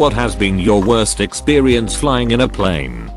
What has been your worst experience flying in a plane?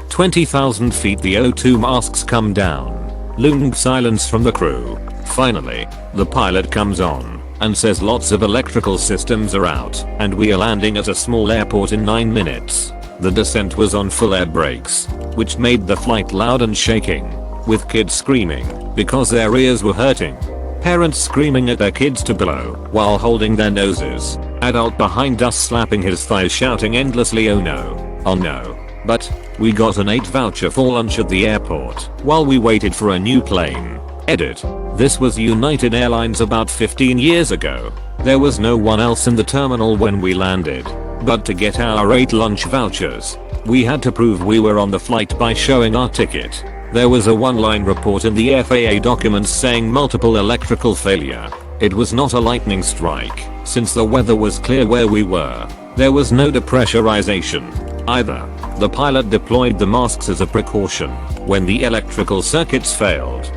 20,000 feet, the O2 masks come down. Looming silence from the crew. Finally, the pilot comes on and says lots of electrical systems are out and we are landing at a small airport in 9 minutes. The descent was on full air brakes, which made the flight loud and shaking, with kids screaming because their ears were hurting. Parents screaming at their kids to blow while holding their noses. Adult behind us slapping his thighs shouting endlessly, oh no, oh no. But we got an 8 voucher for lunch at the airport while we waited for a new plane. Edit. This was United Airlines about 15 years ago. There was no one else in the terminal when we landed. But to get our 8 lunch vouchers, we had to prove we were on the flight by showing our ticket. There was a one-line report in the FAA documents saying multiple electrical failure. It was not a lightning strike, since the weather was clear where we were. There was no depressurization either. The pilot deployed the masks as a precaution when the electrical circuits failed.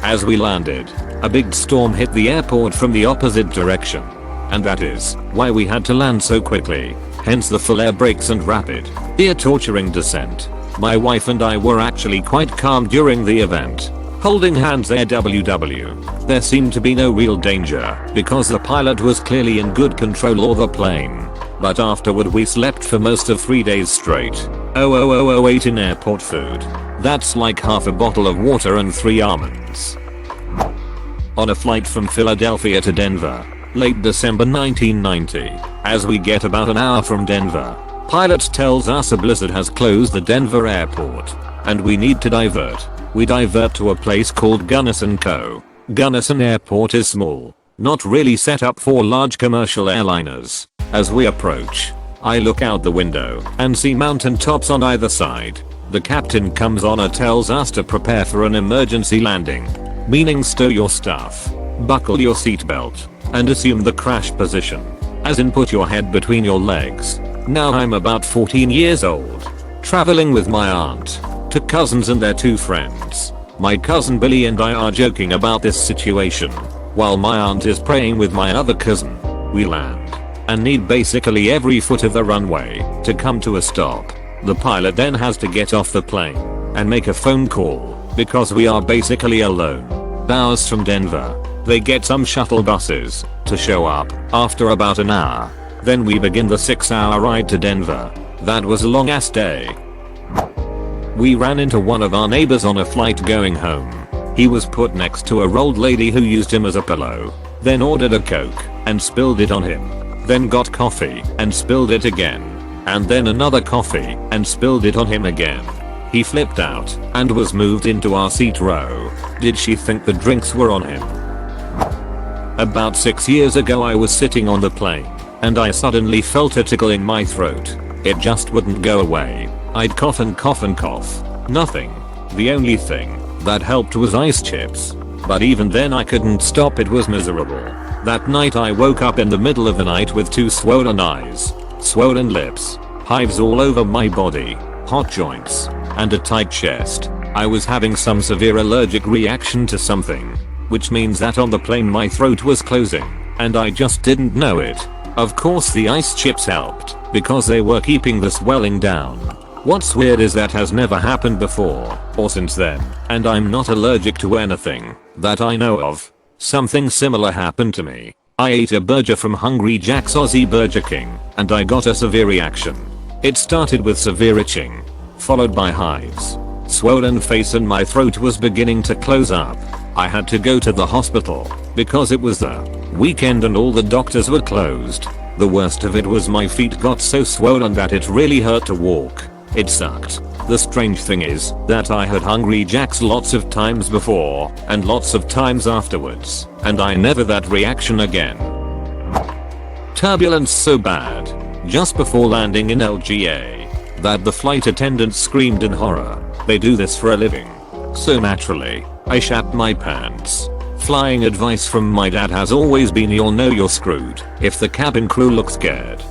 As we landed, a big storm hit the airport from the opposite direction. And that is why we had to land so quickly, hence the full air brakes and rapid, ear-torturing descent. My wife and I were actually quite calm during the event, holding hands AWW. There seemed to be no real danger because the pilot was clearly in good control of the plane. But afterward we slept for most of 3 days straight. Ate in airport food. That's like half a bottle of water and 3 almonds. On a flight from Philadelphia to Denver, late December 1990, as we get about an hour from Denver, pilot tells us a blizzard has closed the Denver airport and we need to divert. We divert to a place called Gunnison Co. Gunnison Airport is small, not really set up for large commercial airliners. As we approach, I look out the window and see mountain tops on either side. The captain comes on and tells us to prepare for an emergency landing, meaning stow your stuff, buckle your seatbelt, and assume the crash position. As in put your head between your legs. Now I'm about 14 years old, traveling with my aunt, 2 cousins and their 2 friends. My cousin Billy and I are joking about this situation, while my aunt is praying with my other cousin. We land and need basically every foot of the runway to come to a stop. The pilot then has to get off the plane and make a phone call because we are basically alone. Hours from Denver, they get some shuttle buses to show up after about an hour. Then we begin the 6-hour ride to Denver. That was a long ass day. We ran into one of our neighbors on a flight going home. He was put next to a old lady who used him as a pillow, then ordered a Coke and spilled it on him. Then got coffee and spilled it again. And then another coffee and spilled it on him again. He flipped out and was moved into our seat row. Did she think the drinks were on him? About 6 years ago I was sitting on the plane and I suddenly felt a tickle in my throat. It just wouldn't go away. I'd cough and cough and cough. Nothing. The only thing that helped was ice chips. But even then I couldn't stop, it was miserable. That night I woke up in the middle of the night with 2 swollen eyes, swollen lips, hives all over my body, hot joints, and a tight chest. I was having some severe allergic reaction to something, which means that on the plane my throat was closing, and I just didn't know it. Of course the ice chips helped, because they were keeping the swelling down. What's weird is that has never happened before, or since then, and I'm not allergic to anything that I know of. Something similar happened to me. I ate a burger from Hungry Jack's Aussie Burger King, and I got a severe reaction. It started with severe itching, followed by hives, swollen face, and my throat was beginning to close up. I had to go to the hospital, because it was the weekend and all the doctors were closed. The worst of it was my feet got so swollen that it really hurt to walk. It sucked. The strange thing is that I had Hungry Jack's lots of times before and lots of times afterwards, and I never that reaction again. Turbulence so bad, just before landing in LGA, that the flight attendants screamed in horror. They do this for a living. So naturally, I shat my pants. Flying advice from my dad has always been you'll know you're screwed if the cabin crew looks scared.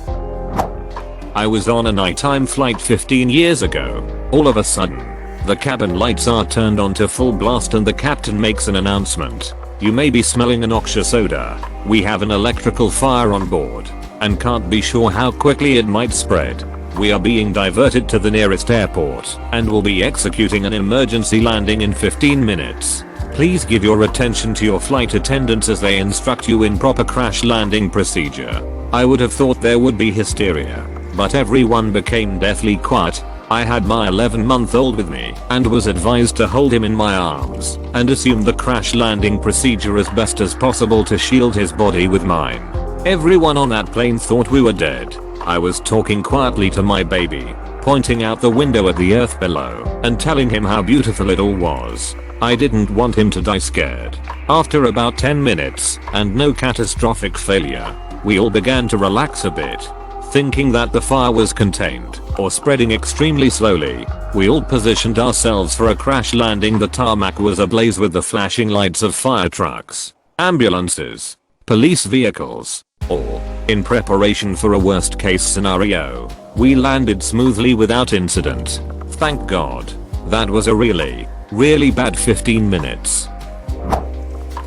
I was on a nighttime flight 15 years ago. All of a sudden, the cabin lights are turned on to full blast and the captain makes an announcement. You may be smelling a noxious odor. We have an electrical fire on board. and can't be sure how quickly it might spread. We are being diverted to the nearest airport and will be executing an emergency landing in 15 minutes. Please give your attention to your flight attendants as they instruct you in proper crash landing procedure. I would have thought there would be hysteria, but everyone became deathly quiet. I had my 11-month-old with me and was advised to hold him in my arms and assume the crash landing procedure as best as possible to shield his body with mine. Everyone on that plane thought we were dead. I was talking quietly to my baby, pointing out the window at the earth below and telling him how beautiful it all was. I didn't want him to die scared. After about 10 minutes and no catastrophic failure, we all began to relax a bit. Thinking that the fire was contained or spreading extremely slowly, we all positioned ourselves for a crash landing. The tarmac was ablaze with the flashing lights of fire trucks, ambulances, police vehicles. All in preparation for a worst case scenario. We landed smoothly without incident. Thank God. That was a really bad 15 minutes.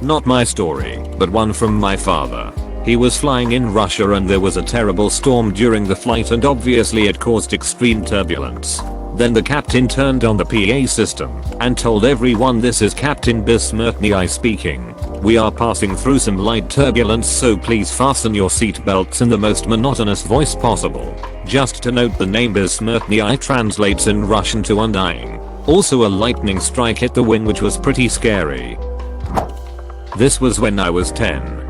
Not my story, but one from my father. He was flying in Russia and there was a terrible storm during the flight and obviously it caused extreme turbulence. Then the captain turned on the PA system and told everyone, "This is Captain Besmertny speaking. We are passing through some light turbulence, so please fasten your seatbelts," in the most monotonous voice possible. Just to note, the name Besmertny translates in Russian to undying. Also, a lightning strike hit the wing, which was pretty scary. This was when I was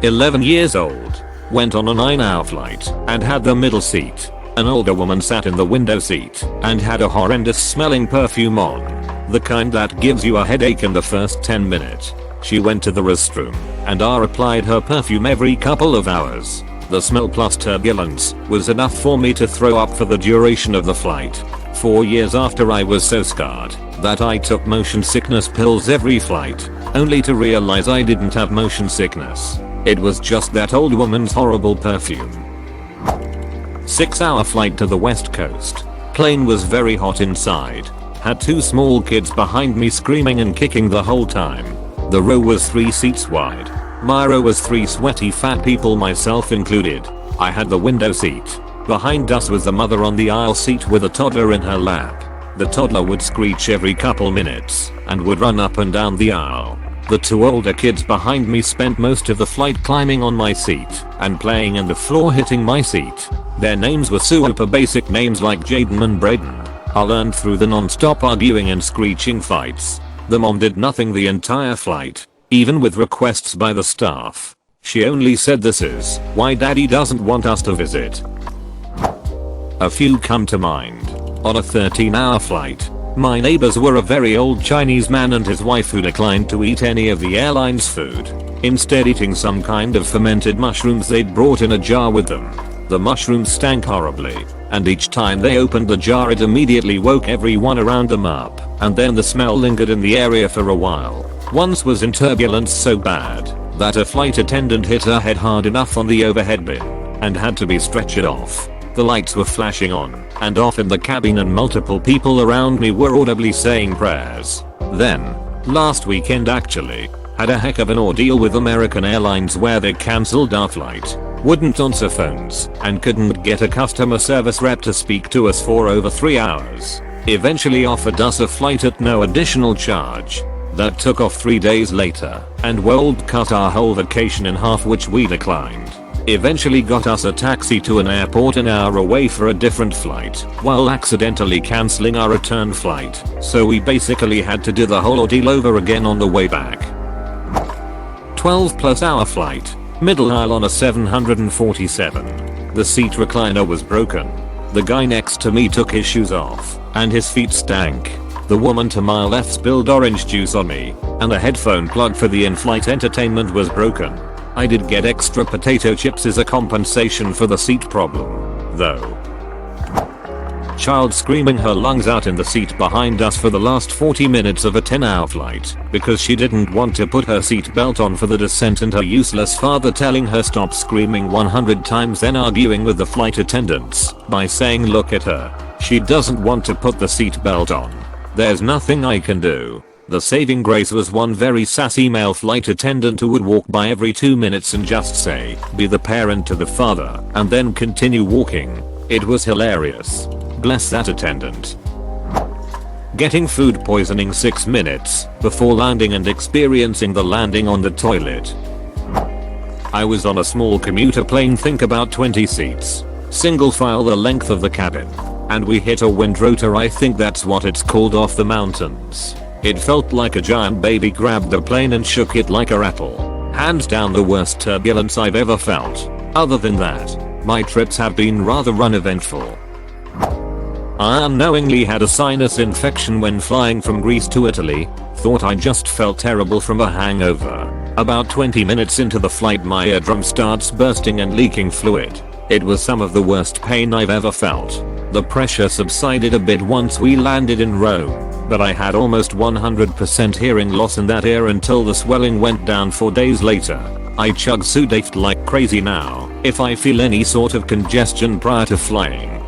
11 years old. Went on a 9-hour flight and had the middle seat. An older woman sat in the window seat and had a horrendous smelling perfume on. The kind that gives you a headache in the first 10 minutes. She went to the restroom and applied her perfume every couple of hours. The smell plus turbulence was enough for me to throw up for the duration of the flight. 4 years after, I was so scarred that I took motion sickness pills every flight, only to realize I didn't have motion sickness. It was just that old woman's horrible perfume. 6-hour flight to the west coast. Plane was very hot inside. Had 2 small kids behind me screaming and kicking the whole time. The row was 3 seats wide. My row was 3 sweaty fat people, myself included. I had the window seat. Behind us was the mother on the aisle seat with a toddler in her lap. The toddler would screech every couple minutes and would run up and down the aisle. The 2 older kids behind me spent most of the flight climbing on my seat and playing in the floor, hitting my seat. Their names were super basic names like Jaden and Braden. I learned through the non-stop arguing and screeching fights. The mom did nothing the entire flight, even with requests by the staff. She only said, "This is why daddy doesn't want us to visit." A few come to mind. On a 13-hour flight, my neighbors were a very old Chinese man and his wife who declined to eat any of the airline's food, instead eating some kind of fermented mushrooms they'd brought in a jar with them. The mushrooms stank horribly, and each time they opened the jar it immediately woke everyone around them up, and then the smell lingered in the area for a while. Once was in turbulence so bad that a flight attendant hit her head hard enough on the overhead bin and had to be stretchered off. The lights were flashing on and off in the cabin and multiple people around me were audibly saying prayers. Then, last weekend actually, had a heck of an ordeal with American Airlines where they cancelled our flight, wouldn't answer phones, and couldn't get a customer service rep to speak to us for over 3 hours. Eventually offered us a flight at no additional charge. That took off 3 days later, and would cut our whole vacation in half, which we declined. Eventually got us a taxi to an airport an hour away for a different flight, while accidentally cancelling our return flight, so we basically had to do the whole ordeal over again on the way back. 12+ hour flight, middle aisle on a 747. The seat recliner was broken. The guy next to me took his shoes off, and his feet stank. The woman to my left spilled orange juice on me, and the headphone plug for the in-flight entertainment was broken. I did get extra potato chips as a compensation for the seat problem, though. Child screaming her lungs out in the seat behind us for the last 40 minutes of a 10-hour flight because she didn't want to put her seat belt on for the descent, and her useless father telling her stop screaming 100 times, then arguing with the flight attendants by saying, "Look at her, she doesn't want to put the seat belt on. There's nothing I can do." The saving grace was one very sassy male flight attendant who would walk by every 2 minutes and just say, "Be the parent to the father," and then continue walking. It was hilarious. Bless that attendant. Getting food poisoning 6 minutes before landing and experiencing the landing on the toilet. I was on a small commuter plane, think about 20 seats. Single file the length of the cabin. And we hit a wind rotor, I think that's what it's called, off the mountains. It felt like a giant baby grabbed the plane and shook it like a rattle. Hands down the worst turbulence I've ever felt. Other than that, my trips have been rather uneventful. I unknowingly had a sinus infection when flying from Greece to Italy. Thought I just felt terrible from a hangover. About 20 minutes into the flight my eardrum starts bursting and leaking fluid. It was some of the worst pain I've ever felt. The pressure subsided a bit once we landed in Rome, but I had almost 100% hearing loss in that ear until the swelling went down 4 days later. I chug Sudafed like crazy now if I feel any sort of congestion prior to flying.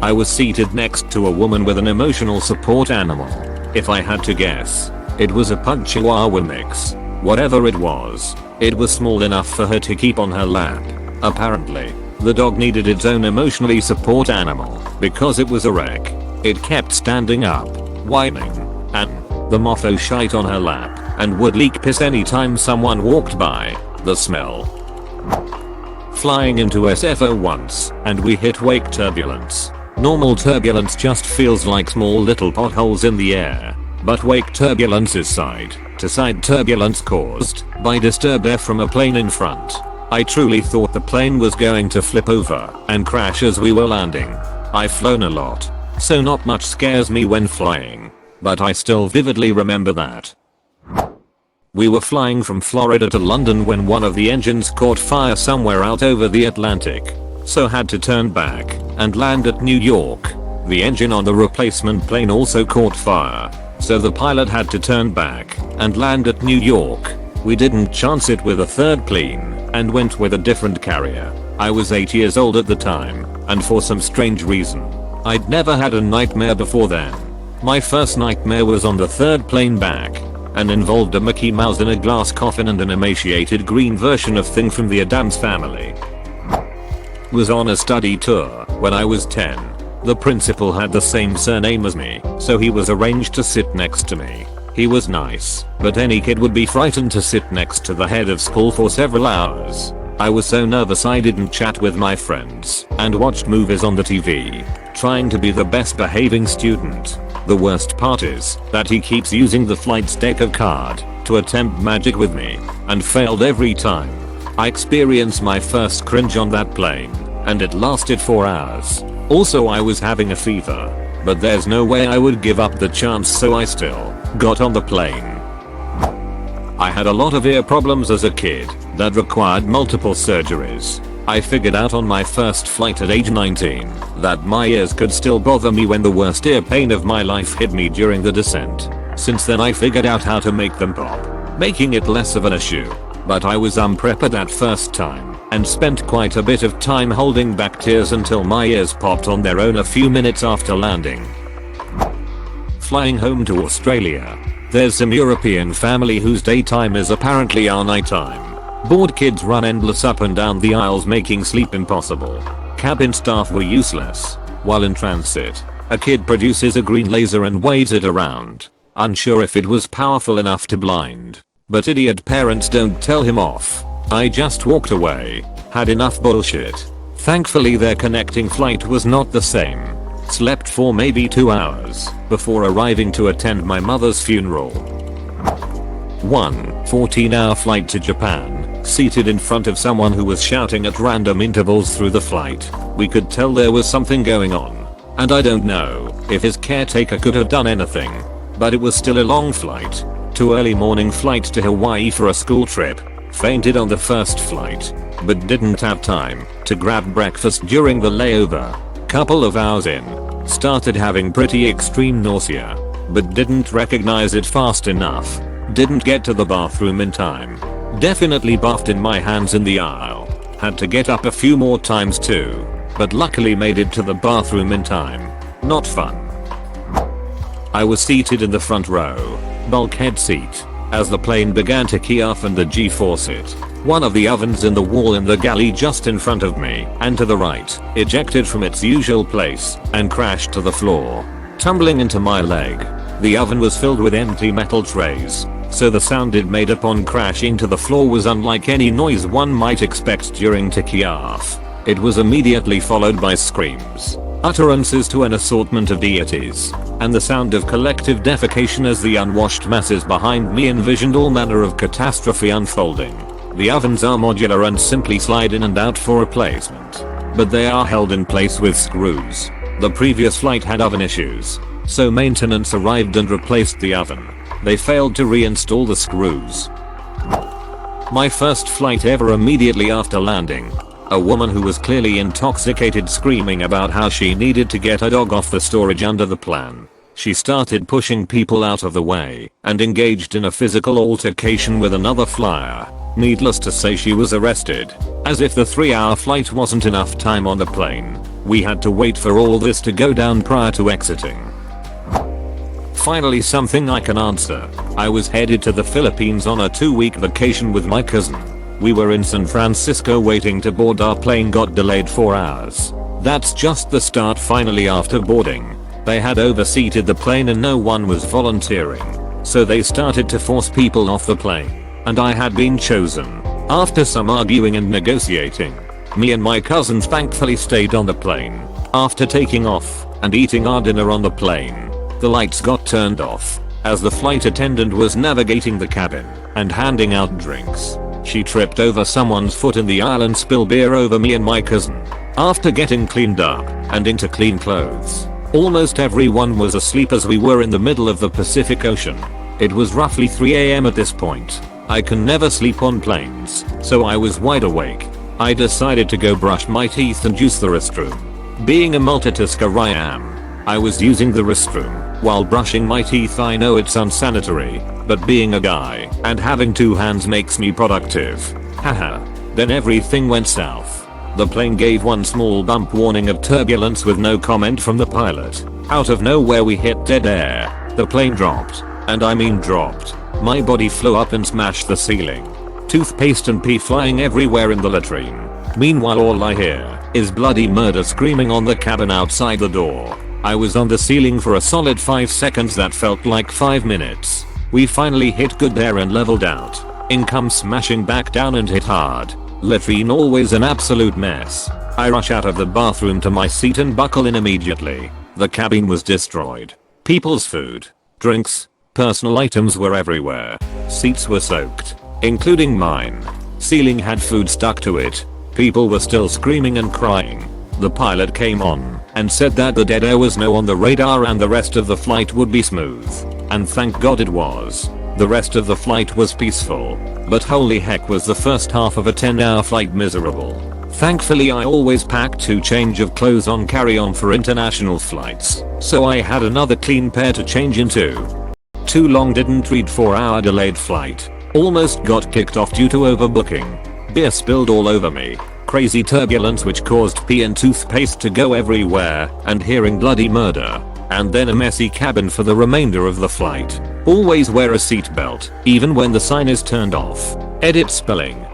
I was seated next to a woman with an emotional support animal. If I had to guess, it was a pug chihuahua mix. Whatever it was small enough for her to keep on her lap. Apparently, the dog needed its own emotionally support animal because it was a wreck. It kept standing up, whining, and the mofo shite on her lap and would leak piss anytime someone walked by. The smell. Flying into SFO once, and we hit wake turbulence. Normal turbulence just feels like small little potholes in the air, but wake turbulence is side to side turbulence caused by disturbed air from a plane in front. I truly thought the plane was going to flip over and crash as we were landing. I've flown a lot, so not much scares me when flying, but I still vividly remember that. We were flying from Florida to London when one of the engines caught fire somewhere out over the Atlantic, so had to turn back and land at New York. The engine on the replacement plane also caught fire, so the pilot had to turn back and land at New York. We didn't chance it with a third plane and went with a different carrier. I was 8 years old at the time, and for some strange reason, I'd never had a nightmare before then. My first nightmare was on the third plane back and involved a Mickey Mouse in a glass coffin and an emaciated green version of Thing from the Addams Family. Was on a study tour when I was 10. The principal had the same surname as me, so he was arranged to sit next to me. He was nice, but any kid would be frightened to sit next to the head of school for several hours. I was so nervous I didn't chat with my friends and watched movies on the TV, trying to be the best behaving student. The worst part is that he keeps using the flight's deck of cards to attempt magic with me, and failed every time. I experienced my first cringe on that plane, and it lasted 4 hours. Also I was having a fever, but there's no way I would give up the chance, so I still got on the plane. I had a lot of ear problems as a kid that required multiple surgeries. I figured out on my first flight at age 19 that my ears could still bother me when the worst ear pain of my life hit me during the descent. Since then I figured out how to make them pop, making it less of an issue. But I was unprepared that first time and spent quite a bit of time holding back tears until my ears popped on their own a few minutes after landing. Flying home to Australia. There's some European family whose daytime is apparently our nighttime. Bored kids run endless up and down the aisles, making sleep impossible. Cabin staff were useless. While in transit, a kid produces a green laser and waves it around, unsure if it was powerful enough to blind. But idiot parents don't tell him off. I just walked away. Had enough bullshit. Thankfully their connecting flight was not the same. Slept for maybe 2 hours before arriving to attend my mother's funeral. 14-hour flight to Japan. Seated in front of someone who was shouting at random intervals through the flight. We could tell there was something going on. And I don't know if his caretaker could have done anything. But it was still a long flight. 2 early morning flights to Hawaii for a school trip. Fainted on the first flight, but didn't have time to grab breakfast during the layover. Couple of hours in, started having pretty extreme nausea, but didn't recognize it fast enough. Didn't get to the bathroom in time. Definitely bathed in my hands in the aisle. Had to get up a few more times too, but luckily made it to the bathroom in time. Not fun. I was seated in the front row, bulkhead seat. As the plane began to key off and the G-force hit, one of the ovens in the wall in the galley just in front of me and to the right ejected from its usual place and crashed to the floor, tumbling into my leg. The oven was filled with empty metal trays, so the sound it made upon crashing to the floor was unlike any noise one might expect during takeoff. It was immediately followed by screams, utterances to an assortment of deities, and the sound of collective defecation as the unwashed masses behind me envisioned all manner of catastrophe unfolding. The ovens are modular and simply slide in and out for replacement, but they are held in place with screws. The previous flight had oven issues, so maintenance arrived and replaced the oven. They failed to reinstall the screws. My first flight ever. Immediately after landing, a woman who was clearly intoxicated screaming about how she needed to get a dog off the storage under the plan. She started pushing people out of the way and engaged in a physical altercation with another flyer. Needless to say, she was arrested. As if the 3-hour flight wasn't enough time on the plane, we had to wait for all this to go down prior to exiting. Finally, something I can answer. I was headed to the Philippines on a 2-week vacation with my cousin. We were in San Francisco waiting to board. Our plane got delayed 4 hours. That's just the start. Finally, after boarding, they had overseated the plane and no one was volunteering, so they started to force people off the plane, and I had been chosen. After some arguing and negotiating, me and my cousin thankfully stayed on the plane. After taking off and eating our dinner on the plane, the lights got turned off. As the flight attendant was navigating the cabin and handing out drinks, she tripped over someone's foot in the aisle and spilled beer over me and my cousin. After getting cleaned up and into clean clothes, almost everyone was asleep as we were in the middle of the Pacific Ocean. It was roughly 3 AM at this point. I can never sleep on planes, so I was wide awake. I decided to go brush my teeth and use the restroom. Being a multitasker I am, I was using the restroom while brushing my teeth. I know it's unsanitary, but being a guy and having 2 hands makes me productive. Haha. Then everything went south. The plane gave one small bump warning of turbulence with no comment from the pilot. Out of nowhere we hit dead air. The plane dropped, and I mean dropped. My body flew up and smashed the ceiling. Toothpaste and pee flying everywhere in the latrine. Meanwhile, all I hear is bloody murder screaming on the cabin outside the door. I was on the ceiling for a solid 5 seconds that felt like 5 minutes. We finally hit good air and leveled out. In come smashing back down and hit hard. Latrine always an absolute mess. I rush out of the bathroom to my seat and buckle in immediately. The cabin was destroyed. People's food, drinks, personal items were everywhere. Seats were soaked, including mine. Ceiling had food stuck to it. People were still screaming and crying. The pilot came on and said that the dead air was no on the radar and the rest of the flight would be smooth. And thank God it was. The rest of the flight was peaceful. But holy heck, was the first half of a 10-hour flight miserable. Thankfully, I always pack 2 change of clothes on carry-on for international flights, so I had another clean pair to change into. Too long, didn't read 4-hour delayed flight. Almost got kicked off due to overbooking. Beer spilled all over me. Crazy turbulence which caused pee and toothpaste to go everywhere, and hearing bloody murder. And then a messy cabin for the remainder of the flight. Always wear a seatbelt, even when the sign is turned off. Edit spelling.